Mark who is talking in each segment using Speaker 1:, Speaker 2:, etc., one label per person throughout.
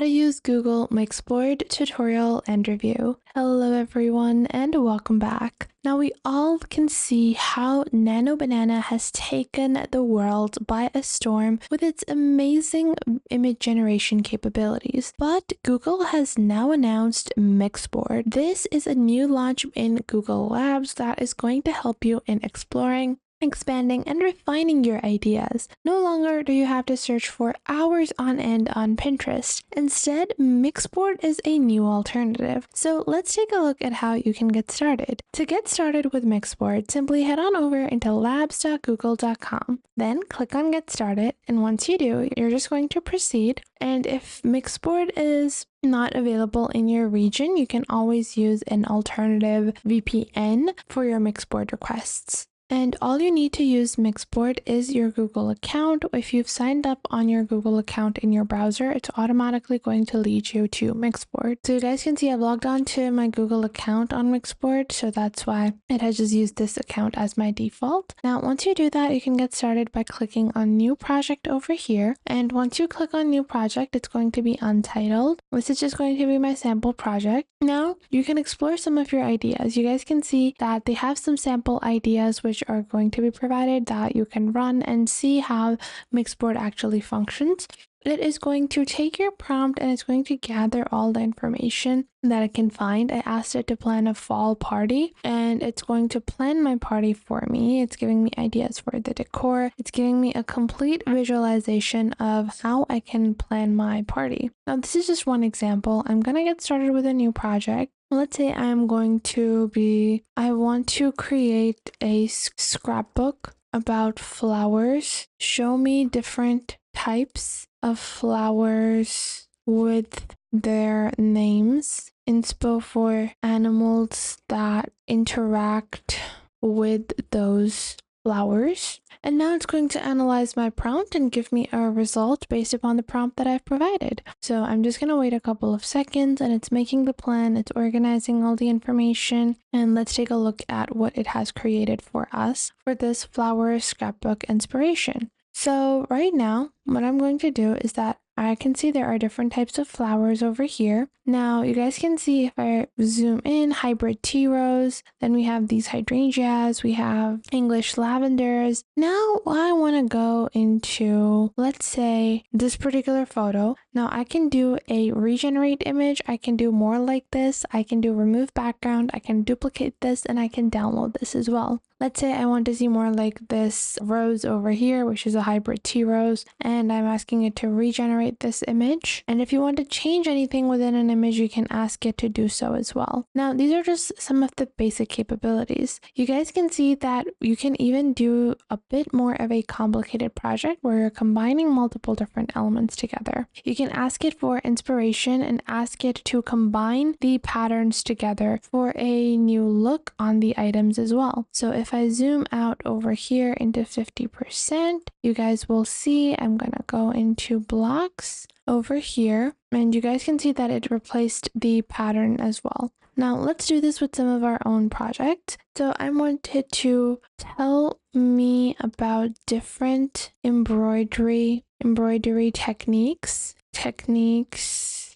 Speaker 1: how to use Google Mixboard tutorial and review. Hello everyone and welcome back. Now we all can see how Nano Banana has taken the world by a storm with its amazing image generation capabilities. But Google has now announced Mixboard. This is a new launch in Google Labs that is going to help you in exploring, expanding, and refining your ideas. No longer do you have to search for hours on end on Pinterest. Instead, Mixboard is a new alternative. So let's take a look at how you can get started. To get started with Mixboard, simply head on over into labs.google.com. Then click on Get Started, and once you do, you're just going to proceed. And if Mixboard is not available in your region, you can always use an alternative VPN for your Mixboard requests. And all you need to use Mixboard is your Google account. If you've signed up on your Google account in your browser, it's automatically going to lead you to Mixboard. So you guys can see I've logged on to my Google account on Mixboard, so that's why it has just used this account as my default. Now, once you do that, you can get started by clicking on New Project over here. And once you click on New Project, it's going to be untitled. This is just going to be my sample project. Now, you can explore some of your ideas. You guys can see that they have some sample ideas which are going to be provided that you can run and see how Mixboard actually functions. It is going to take your prompt and it's going to gather all the information that it can find. I asked it to plan a fall party and it's going to plan my party for me. It's giving me ideas for the decor. It's giving me a complete visualization of how I can plan my party. Now, this is just one example. I'm going to get started with a new project. Let's say I want to create a scrapbook about flowers. Show me different types of flowers with their names. Inspo for animals that interact with those flowers. And now it's going to analyze my prompt and give me a result based upon the prompt that I've provided. So I'm just going to wait a couple of seconds and it's making the plan, it's organizing all the information, and let's take a look at what it has created for us for this flower scrapbook inspiration. So right now, what I'm going to do is that I can see there are different types of flowers over here. Now, you guys can see if I zoom in, hybrid tea rose, then we have these hydrangeas, we have English lavenders. Now, I want to go into, let's say, this particular photo. Now, I can do a regenerate image. I can do more like this. I can do remove background. I can duplicate this, and I can download this as well. Let's say I want to see more like this rose over here, which is a hybrid tea rose, and I'm asking it to regenerate this image. And if you want to change anything within an image, you can ask it to do so as well. Now, these are just some of the basic capabilities. You guys can see that you can even do a bit more of a complicated project where you're combining multiple different elements together. You can ask it for inspiration and ask it to combine the patterns together for a new look on the items as well. So if I zoom out over here into 50%, you guys will see I'm going to go into blocks over here, and you guys can see that it replaced the pattern as well. Now let's do this with some of our own projects. So I wanted to tell me about different embroidery techniques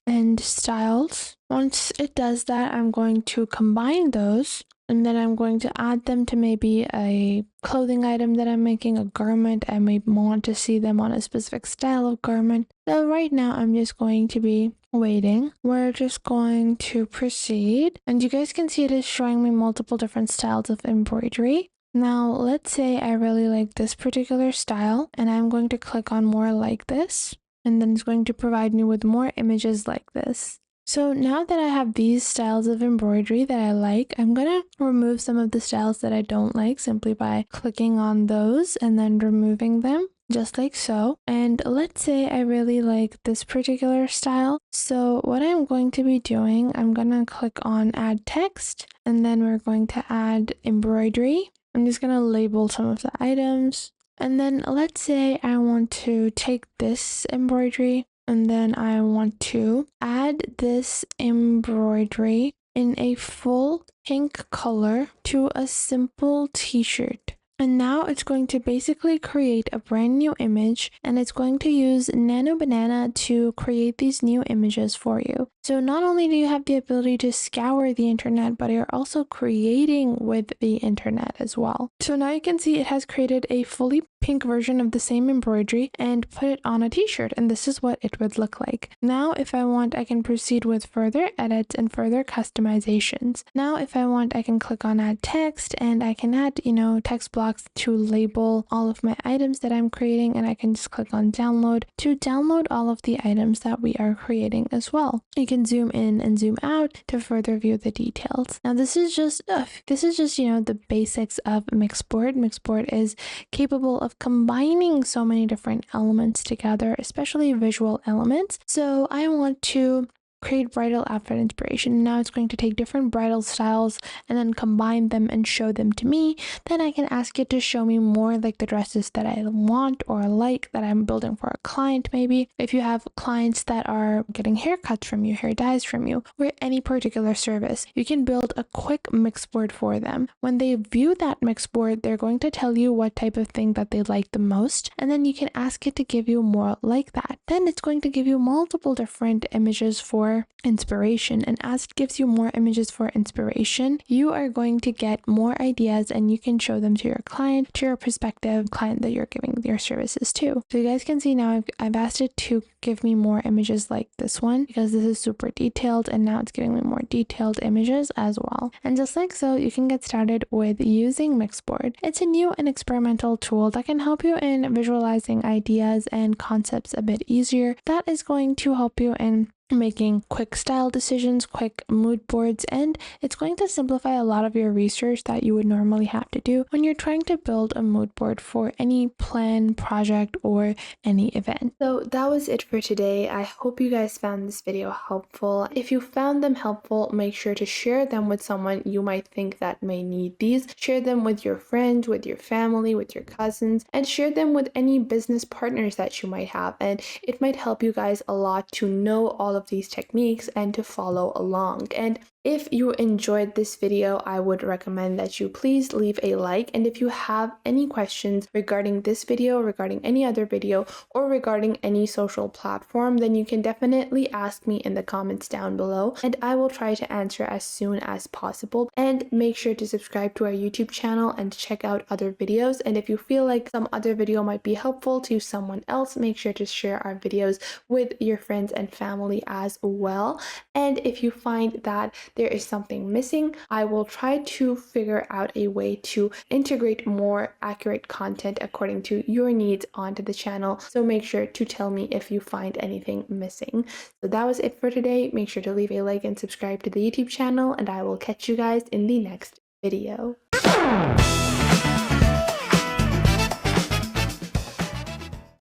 Speaker 1: and styles. Once it does that, I'm going to combine those, and then I'm going to add them to maybe a clothing item that I'm making, a garment. I may want to see them on a specific style of garment. So right now I'm just going to be waiting. We're just going to proceed. And you guys can see it is showing me multiple different styles of embroidery. Now, let's say I really like this particular style, and I'm going to click on more like this, and then it's going to provide me with more images like this. So now that I have these styles of embroidery that I like, I'm going to remove some of the styles that I don't like simply by clicking on those and then removing them, just like so. And let's say I really like this particular style. So what I'm going to be doing, I'm going to click on add text, and then we're going to add embroidery. I'm just going to label some of the items. And then let's say I want to take this embroidery, and then I want to add this embroidery in a full pink color to a simple t-shirt. And now it's going to basically create a brand new image, and it's going to use Nano Banana to create these new images for you. So not only do you have the ability to scour the internet, but you're also creating with the internet as well. So now you can see it has created a fully pink version of the same embroidery and put it on a t-shirt, and this is what it would look like. Now if I want, I can proceed with further edits and further customizations. Now if I want, I can click on add text, and I can add, text blocks to label all of my items that I'm creating, and I can just click on download to download all of the items that we are creating as well. You can zoom in and zoom out to further view the details. Now this is just the basics of Mixboard. Mixboard is capable of combining so many different elements together, especially visual elements. So I want to create bridal outfit inspiration. Now it's going to take different bridal styles and then combine them and show them to me. Then I can ask it to show me more like the dresses that I want or like that I'm building for a client. Maybe if you have clients that are getting haircuts from you, hair dyes from you, or any particular service, you can build a quick mix board for them. When they view that mix board, they're going to tell you what type of thing that they like the most, and then you can ask it to give you more like that. Then it's going to give you multiple different images for inspiration, and as it gives you more images for inspiration, you are going to get more ideas, and you can show them to your client, to your prospective client that you're giving your services to. So you guys can see now I've asked it to give me more images like this one, because this is super detailed, and now it's giving me more detailed images as well. And just like so, you can get started with using Mixboard. It's a new and experimental tool that can help you in visualizing ideas and concepts a bit easier. That is going to help you in making quick style decisions, quick mood boards, and it's going to simplify a lot of your research that you would normally have to do when you're trying to build a mood board for any plan, project, or any event. So that was it for today. I hope you guys found this video helpful. If you found them helpful, make sure to share them with someone you might think that may need these. Share them with your friends, with your family, with your cousins, and share them with any business partners that you might have, and it might help you guys a lot to know all of these techniques and to follow along. And if you enjoyed this video, I would recommend that you please leave a like. And if you have any questions regarding this video, regarding any other video, or regarding any social platform, then you can definitely ask me in the comments down below, and I will try to answer as soon as possible. And make sure to subscribe to our YouTube channel and check out other videos. And if you feel like some other video might be helpful to someone else, make sure to share our videos with your friends and family as well. And if you find that there is something missing, I will try to figure out a way to integrate more accurate content according to your needs onto the channel. So make sure to tell me if you find anything missing. So that was it for today. Make sure to leave a like and subscribe to the YouTube channel, and I will catch you guys in the next video.